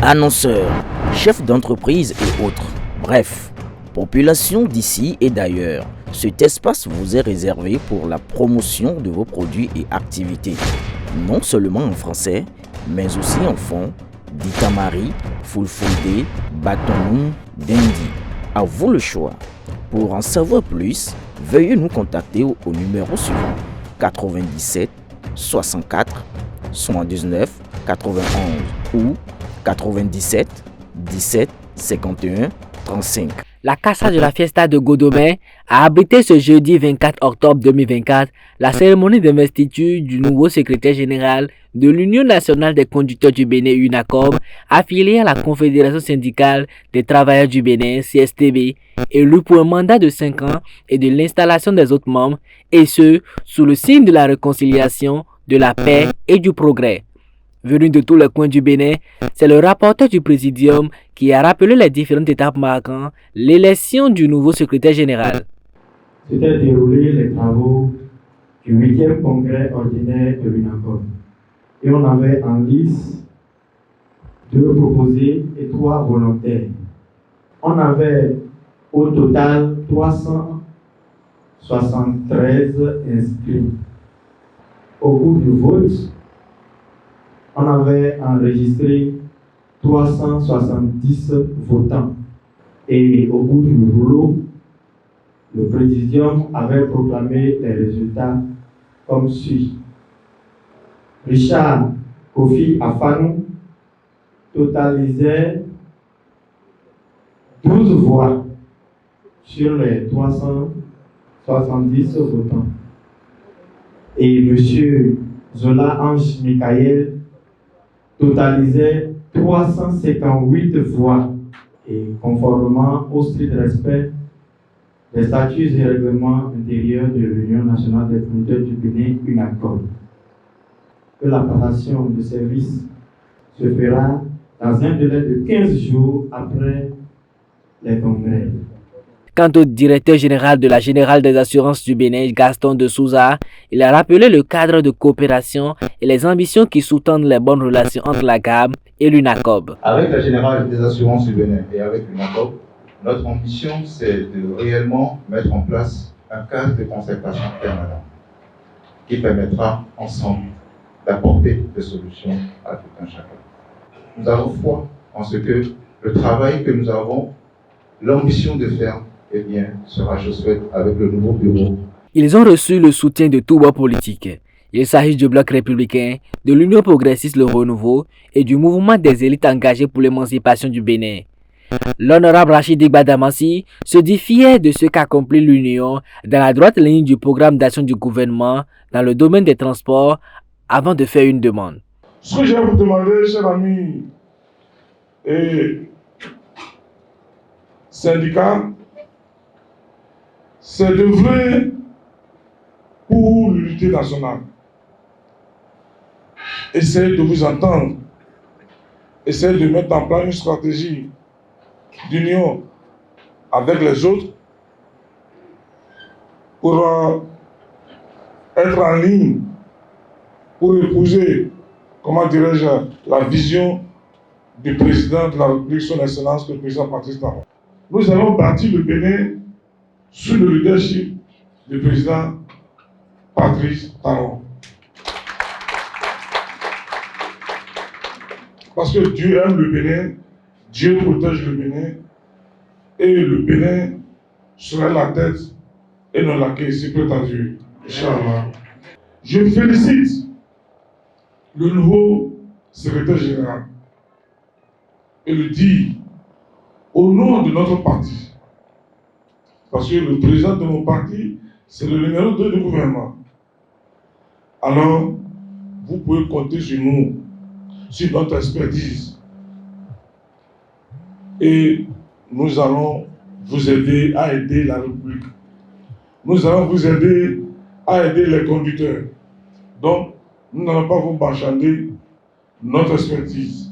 Annonceurs, chefs d'entreprise et autres. Bref, population d'ici et d'ailleurs. Cet espace vous est réservé pour la promotion de vos produits et activités. Non seulement en français, mais aussi en fond, Ditamari, Fulfulde, Batonou, Dendi. À vous le choix. Pour en savoir plus, veuillez nous contacter au numéro suivant 97 64 79 91 ou 97 17 51 35. La Casa de la Fiesta de Godomé a abrité ce jeudi 24 octobre 2024 la cérémonie d'investiture du nouveau secrétaire général de l'Union nationale des conducteurs du Bénin UNACOB, affilié à la Confédération syndicale des travailleurs du Bénin CSTB, élu pour un mandat de 5 ans et de l'installation des autres membres, et ce, sous le signe de la réconciliation, de la paix et du progrès. Venu de tous les coins du Bénin, c'est le rapporteur du Présidium qui a rappelé les différentes étapes marquant l'élection du nouveau secrétaire général. S'étaient déroulés les travaux du 8e congrès ordinaire de l'UNACOB. Et on avait en lice 2 proposés et 3 volontaires. On avait au total 373 inscrits. Au cours du vote, on avait enregistré 370 votants. Et au bout du rouleau, le Présidium avait proclamé les résultats comme suit. Richard Kofi Afanou totalisait 12 voix sur les 370 votants. Et M. Zola Ange Michael totalisait 358 voix. Et conformément au strict respect des statuts et règlements intérieurs de l'Union nationale des conducteurs du Bénin, UNACOB, que la passation de service se fera dans un délai de 15 jours après les congrès. Quant au directeur général de la Générale des Assurances du Bénin, Gaston de Souza, il a rappelé le cadre de coopération et les ambitions qui sous-tendent les bonnes relations entre la GAB et l'UNACOB. Avec la Générale des Assurances du Bénin et avec l'UNACOB, notre ambition, c'est de réellement mettre en place un cadre de concertation permanent qui permettra ensemble d'apporter des solutions à tout un chacun. Nous avons foi en ce que le travail que nous avons l'ambition de faire sera chose faite avec le nouveau bureau. Ils ont reçu le soutien de tout bord politique. Il s'agit du Bloc républicain, de l'Union progressiste Le Renouveau et du mouvement des élites engagées pour l'émancipation du Bénin. L'honorable Rachid Badamassi se dit fier de ce qu'accomplit l'Union dans la droite ligne du programme d'action du gouvernement dans le domaine des transports avant de faire une demande. Ce que j'ai à vous demander, chers amis et syndicats, c'est d'œuvrer pour l'unité nationale. Essayez de vous entendre. Essayez de mettre en place une stratégie d'union avec les autres pour être en ligne, pour épouser, comment dirais-je, la vision du président de la République, son Excellence, le président Patrice Talon. Nous allons bâtir le Bénin sous le leadership du président Patrice Talon. Parce que Dieu aime le Bénin, Dieu protège le Bénin, et le Bénin sera la tête et non la queue, c'est prétendu. Inch'Allah. Je félicite le nouveau secrétaire général et le dis au nom de notre parti. Parce que le président de mon parti, c'est le numéro 2 du gouvernement. Alors, vous pouvez compter sur nous, sur notre expertise. Et nous allons vous aider à aider la République. Nous allons vous aider à aider les conducteurs. Donc, nous n'allons pas vous marchander notre expertise.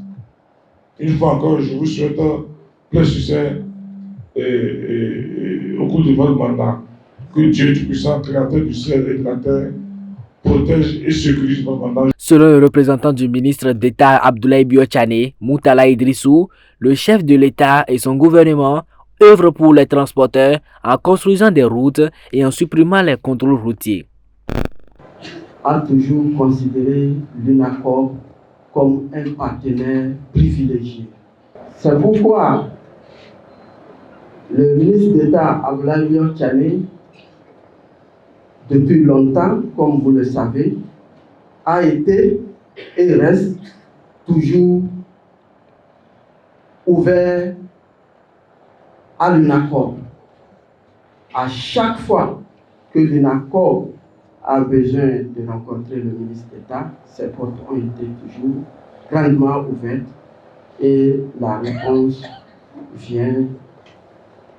Une fois encore, je vous souhaite plein succès au cours de votre mandat. Que Dieu Tout-Puissant, Créateur du ciel et de la terre, protège et sécurise notre mandat. Selon le représentant du ministre d'État Abdoulaye Biochane, Moutala Idrissou, le chef de l'État et son gouvernement œuvrent pour les transporteurs en construisant des routes et en supprimant les contrôles routiers. A toujours considéré l'UNACOM comme un partenaire privilégié. C'est pourquoi le ministre d'État Abdoulaye Biochane, depuis longtemps, comme vous le savez, a été et reste toujours ouvert à l'UNACOM. À chaque fois que l'UNACOM a besoin de rencontrer le ministre d'État, ses portes ont été toujours grandement ouvertes et la réponse vient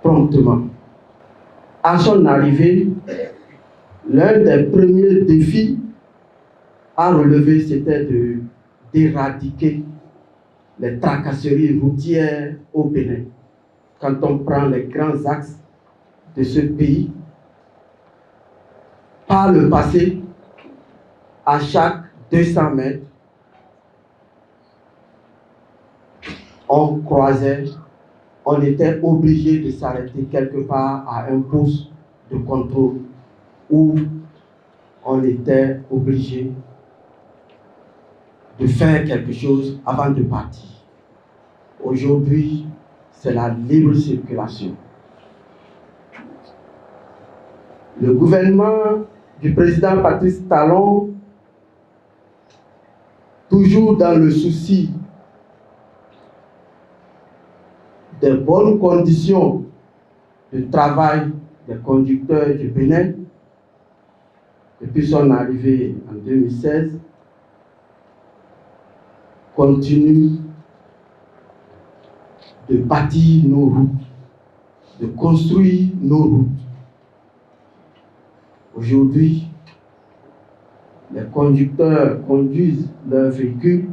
promptement. À son arrivée, l'un des premiers défis à relever, c'était d'éradiquer les tracasseries routières au Bénin. Quand on prend les grands axes de ce pays, par le passé, à chaque 200 mètres, on croisait, on était obligé de s'arrêter quelque part à un poste de contrôle où on était obligé de faire quelque chose avant de partir. Aujourd'hui, c'est la libre circulation. Le gouvernement du président Patrice Talon, toujours dans le souci des bonnes conditions de travail des conducteurs du Bénin, depuis son arrivée en 2016, continue de bâtir nos routes, de construire nos routes. Aujourd'hui, les conducteurs conduisent leurs véhicules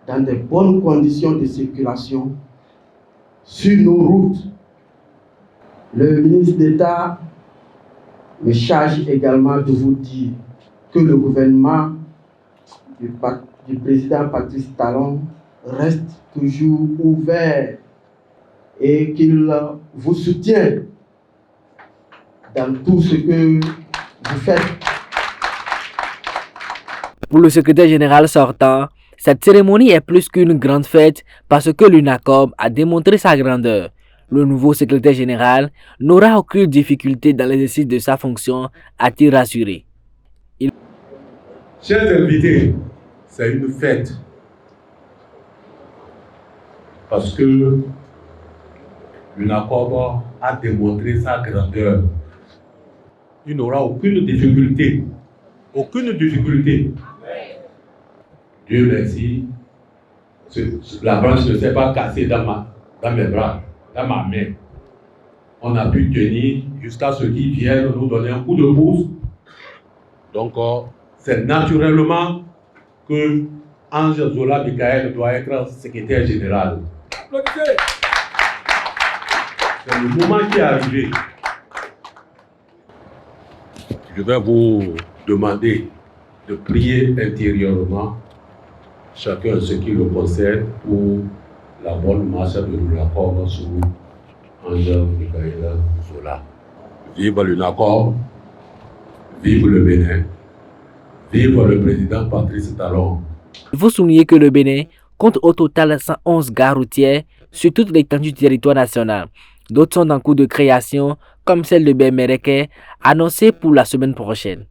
dans de bonnes conditions de circulation sur nos routes. Le ministre d'État me charge également de vous dire que le gouvernement du président Patrice Talon reste toujours ouvert et qu'il vous soutient dans tout ce que vous faites. Pour le secrétaire général sortant, cette cérémonie est plus qu'une grande fête parce que l'UNACOM a démontré sa grandeur. Le nouveau secrétaire général n'aura aucune difficulté dans l'exercice de sa fonction, a-t-il rassuré. Chers invités, c'est une fête parce que l'UNACOM a démontré sa grandeur. Il n'aura aucune difficulté. Aucune difficulté. Dieu merci. La branche ne s'est pas cassée dans mes bras, dans ma main. On a pu tenir jusqu'à ce qu'ils viennent nous donner un coup de pouce. Donc, c'est naturellement que Ange Zola Michael doit être secrétaire général. C'est le moment qui est arrivé. Je vais vous demander de prier intérieurement, chacun ce qui le concerne, pour la bonne marche de l'UNACOM sous Ange Michael Zola. Vive l'UNACOM, vive le Bénin, vive le président Patrice Talon. Il faut souligner que le Bénin compte au total 111 gares routières sur toute l'étendue du territoire national. D'autres sont en cours de création, comme celle de Bémereke, annoncée pour la semaine prochaine.